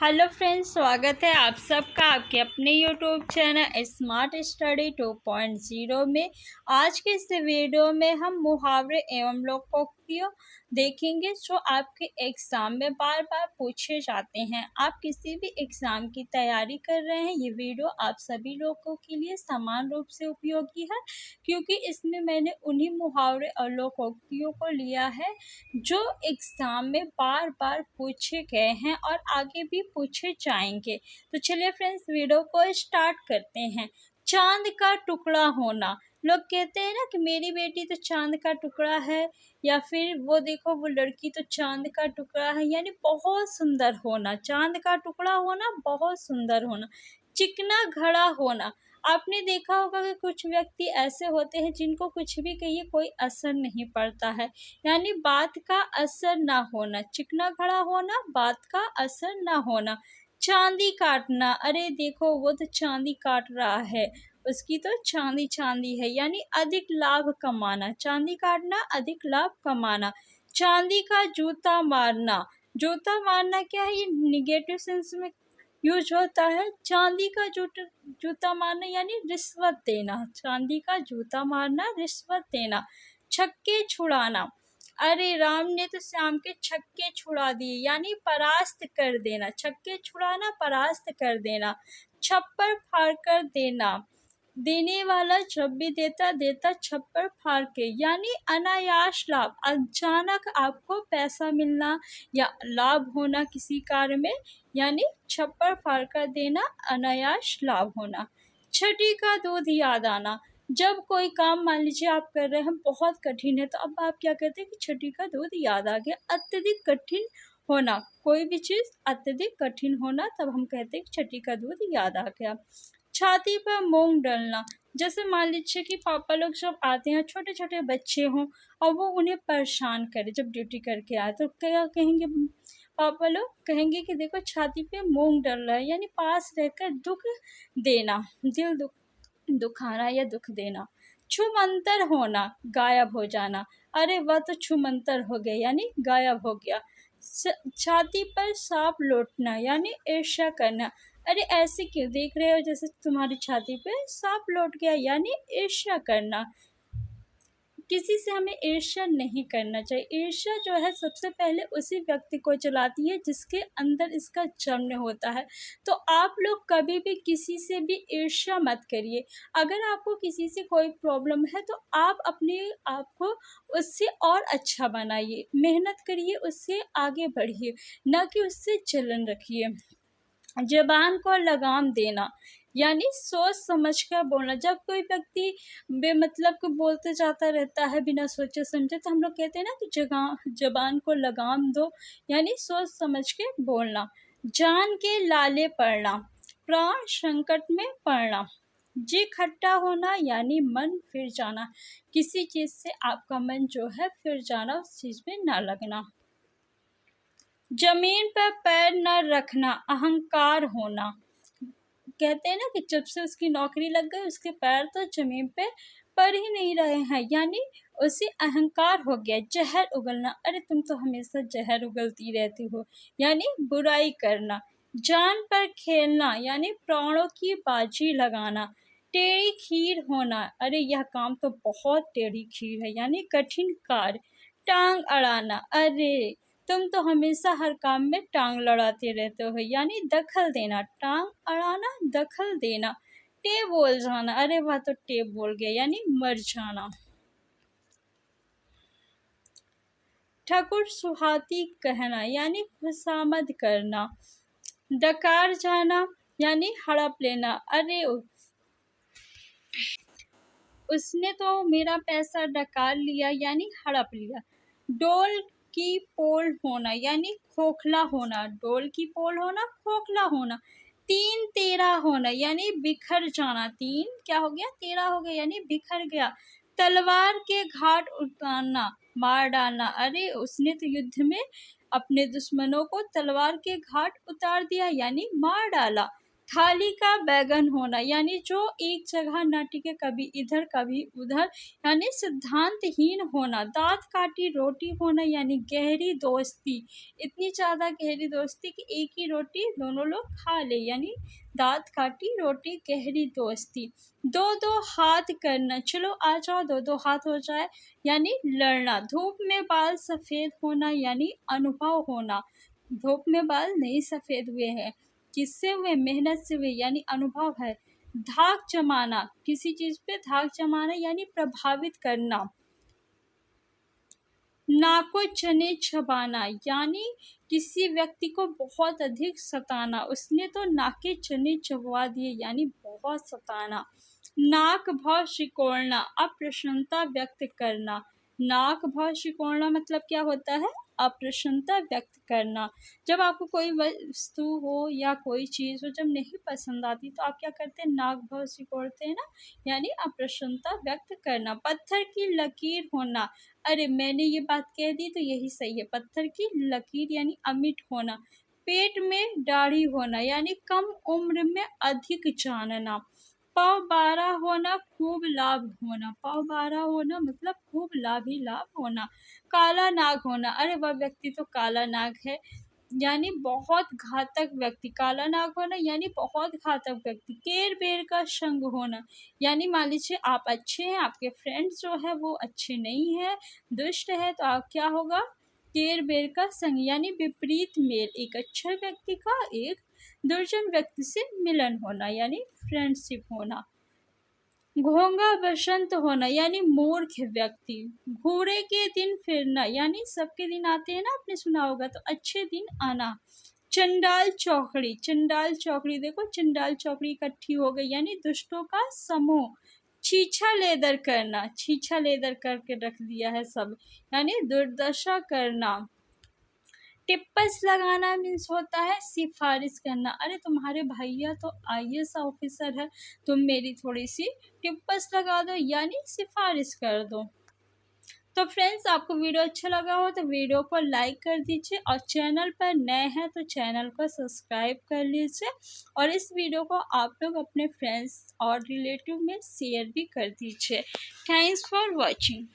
Hello friends, स्वागत है आप सबका आपके अपने यूट्यूब चैनल स्मार्ट स्टडी 2.0 में। आज के इस वीडियो में हम मुहावरे एवं लोकोक्तियों देखेंगे जो आपके एग्ज़ाम में बार बार पूछे जाते हैं। आप किसी भी एग्ज़ाम की तैयारी कर रहे हैं, ये वीडियो आप सभी लोगों के लिए समान रूप से उपयोगी है, क्योंकि इसमें मैंने उन्हीं मुहावरे और लोकोक्तियों को लिया है जो एग्ज़ाम में बार बार पूछे गए हैं और आगे भी पूछे जाएंगे। तो चलिए फ्रेंड्स, वीडियो को स्टार्ट करते हैं। चांद का टुकड़ा होना। लोग कहते हैं ना कि मेरी बेटी तो चांद का टुकड़ा है, या फिर वो देखो वो लड़की तो चांद का टुकड़ा है, यानी बहुत सुंदर होना। चांद का टुकड़ा होना, बहुत सुंदर होना। चिकना घड़ा होना। आपने देखा होगा कि कुछ व्यक्ति ऐसे होते हैं जिनको कुछ भी कहिए कोई असर नहीं पड़ता है, यानी बात का असर ना होना। चिकना घड़ा होना, बात का असर ना होना। चांदी काटना। अरे देखो वो तो चांदी काट रहा है, उसकी तो चांदी चांदी है, यानी अधिक लाभ कमाना। चांदी काटना, अधिक लाभ कमाना। चांदी का जूता मारना। जूता मारना क्या है, ये निगेटिव सेंस में यूज होता है। चांदी का जूता मारना यानी रिश्वत देना। चांदी का जूता मारना, रिश्वत देना। छक्के छुड़ाना। अरे राम ने तो श्याम के छक्के छुड़ा दिए, यानी परास्त कर देना। छक्के छुड़ाना, परास्त कर देना। छप्पर फाड़ कर देना। देने वाला जब भी देता देता छप्पर फाड़ के, यानी अनायास लाभ। अचानक आपको पैसा मिलना या लाभ होना किसी कार्य में, यानी छप्पर फाड़ कर देना, अनायास लाभ होना। छठी का दूध याद आना। जब कोई काम मान लीजिए आप कर रहे हैं बहुत कठिन है, तो अब आप क्या कहते हैं कि छठी का दूध याद आ गया। अत्यधिक कठिन होना, कोई भी चीज़ अत्यधिक कठिन होना, तब हम कहते हैं कि छठी का दूध याद आ गया। छाती पर मूंग डलना। जैसे मान लीजिए कि पापा लोग जब आते हैं, छोटे छोटे बच्चे हों और वो उन्हें परेशान करे, जब ड्यूटी करके आए तो क्या कहेंगे पापा लोग? कहेंगे कि देखो छाती पे मूंग डल रहा है, यानी पास रहकर दुख देना, दिल दुखाना या दुख देना। छुमंतर होना, गायब हो जाना। अरे वह तो छुमंतर हो गया, यानी गायब हो गया। छाती पर सांप लौटना, यानी ईर्ष्या करना। अरे ऐसे क्यों देख रहे हो, जैसे तुम्हारी छाती पे सांप लौट गया, यानी ईर्ष्या करना। किसी से हमें ईर्ष्या नहीं करना चाहिए। ईर्ष्या जो है सबसे पहले उसी व्यक्ति को चलाती है जिसके अंदर इसका जन्म होता है। तो आप लोग कभी भी किसी से भी ईर्ष्या मत करिए। अगर आपको किसी से कोई प्रॉब्लम है तो आप अपने आप को उससे और अच्छा बनाइए, मेहनत करिए, उससे आगे बढ़िए, ना कि उससे जलन रखिए। ज़बान को लगाम देना, यानी सोच समझ कर बोलना। जब कोई व्यक्ति बेमतलब को बोलते जाता रहता है बिना सोचे समझे, तो हम लोग कहते हैं ना कि ज़बान को लगाम दो, यानी सोच समझ के बोलना। जान के लाले पड़ना, प्राण संकट में पड़ना। जी खट्टा होना, यानी मन फिर जाना। किसी चीज़ से आपका मन जो है फिर जाना, उस चीज़ में ना लगना। जमीन पर पैर न रखना, अहंकार होना। कहते हैं ना कि जब से उसकी नौकरी लग गई उसके पैर तो जमीन पे पड़ ही नहीं रहे हैं, यानी उसे अहंकार हो गया। जहर उगलना। अरे तुम तो हमेशा जहर उगलती रहती हो, यानी बुराई करना। जान पर खेलना, यानी प्राणों की बाजी लगाना। टेढ़ी खीर होना। अरे यह काम तो बहुत टेढ़ी खीर है, यानी कठिन कार्य। टांग अड़ाना। अरे तुम तो हमेशा हर काम में टांग लड़ाते रहते हो, यानी दखल देना। टांग अड़ाना, दखल देना। टे बोल जाना। अरे वह तो टे बोल गया, यानी मर जाना। ठकुर सुहाती कहना, यानी खुशामद करना। डकार जाना, यानी हड़प लेना। अरे उसने तो मेरा पैसा डकार लिया, यानी हड़प लिया। डोल की पोल होना, यानी खोखला होना। डोल की पोल होना, खोखला होना। तीन तेरा होना, यानी बिखर जाना। तीन क्या हो गया, तेरा हो गया, यानी बिखर गया। तलवार के घाट उतारना, मार डालना। अरे उसने तो युद्ध में अपने दुश्मनों को तलवार के घाट उतार दिया, यानी मार डाला। थाली का बैगन होना, यानी जो एक जगह न टिके, कभी इधर कभी उधर, यानी सिद्धांतहीन होना। दांत काटी रोटी होना, यानी गहरी दोस्ती, इतनी ज़्यादा गहरी दोस्ती कि एक ही रोटी दोनों लोग खा ले, यानी दांत काटी रोटी गहरी दोस्ती। दो दो हाथ करना, चलो आ जाओ दो दो हाथ हो जाए, यानी लड़ना। धूप में बाल सफ़ेद होना, यानी अनुभव होना। धूप में बाल नहीं सफ़ेद हुए हैं, किससे हुए? मेहनत से हुए, यानी अनुभव है। धाक जमाना, किसी चीज़ पे धाक जमाना यानी प्रभावित करना। नाको चने चबाना, यानी किसी व्यक्ति को बहुत अधिक सताना, उसने तो नाके चने चबवा दिए, यानी बहुत सताना। नाक भौं सिकोड़ना, अप्रसन्नता व्यक्त करना। नाक भौं सिकोड़ना मतलब क्या होता है? अप्रसन्नता व्यक्त करना। जब आपको कोई वस्तु हो या कोई चीज़ हो, जब नहीं पसंद आती तो आप क्या करते हैं? नाक भौं सिकोड़ते हैं ना, यानी अप्रसन्नता व्यक्त करना। पत्थर की लकीर होना, अरे मैंने ये बात कह दी तो यही सही है। पत्थर की लकीर यानी अमिट होना। पेट में दाढ़ी होना, यानी कम उम्र में अधिक जानना। पाव 12 होना, खूब लाभ होना। पाव 12 होना मतलब खूब लाभ ही लाभ होना। काला नाग होना, अरे वह व्यक्ति तो काला नाग है, यानी बहुत घातक व्यक्ति। काला नाग होना यानी बहुत घातक व्यक्ति। केर बेर का संग होना, यानी मान लीजिए आप अच्छे हैं, आपके फ्रेंड्स जो है वो अच्छे नहीं है, दुष्ट है, तो आप क्या होगा? केर बेर का संग, यानी विपरीत मेल। एक अच्छे व्यक्ति का एक दुर्जन व्यक्ति से मिलन होना, यानी फ्रेंडशिप होना। घोंगा बसंत होना, यानी मूर्ख व्यक्ति। घूरे के दिन फिरना, यानी सबके दिन आते हैं ना, आपने सुना होगा, तो अच्छे दिन आना। चंडाल चौकड़ी, चंडाल चौकड़ी, देखो चंडाल चौकड़ी इकट्ठी हो गई, यानी दुष्टों का समूह। छीछा लेदर करना, छीछा लेदर करके रख दिया है सब, यानी दुर्दशा करना। टिप्पस लगाना मीन्स होता है सिफारिश करना, अरे तुम्हारे भैया तो आईएएस ऑफिसर है, तुम मेरी थोड़ी सी टिप्पस लगा दो, यानी सिफारिश कर दो। तो फ्रेंड्स, आपको वीडियो अच्छा लगा हो तो वीडियो को लाइक कर दीजिए, और चैनल पर नए हैं तो चैनल को सब्सक्राइब कर लीजिए, और इस वीडियो को आप लोग अपने फ्रेंड्स और रिलेटिव में शेयर भी कर दीजिए। Thanks for watching.